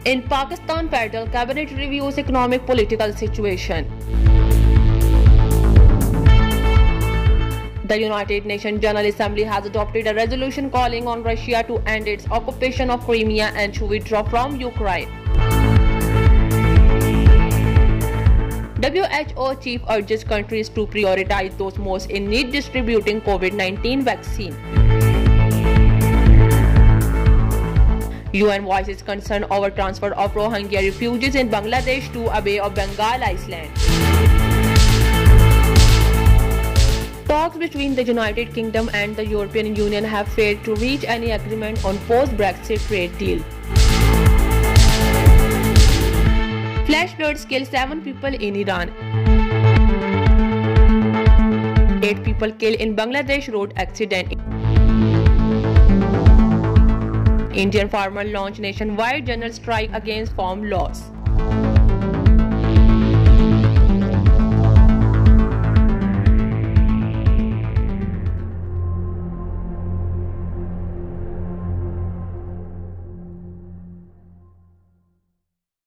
In Pakistan, Federal Cabinet reviews economic political situation. The United Nations General Assembly has adopted a resolution calling on Russia to end its occupation of Crimea and to withdraw from Ukraine. WHO chief urges countries to prioritize those most in need distributing COVID-19 vaccine. UN voices concern over transfer of Rohingya refugees in Bangladesh to a Bay of Bengal island. Talks between the United Kingdom and the European Union have failed to reach any agreement on post-Brexit trade deal. Flash floods kill 7 people in Iran. 8 people killed in Bangladesh road accident. Indian farmers launch nationwide general strike against farm laws.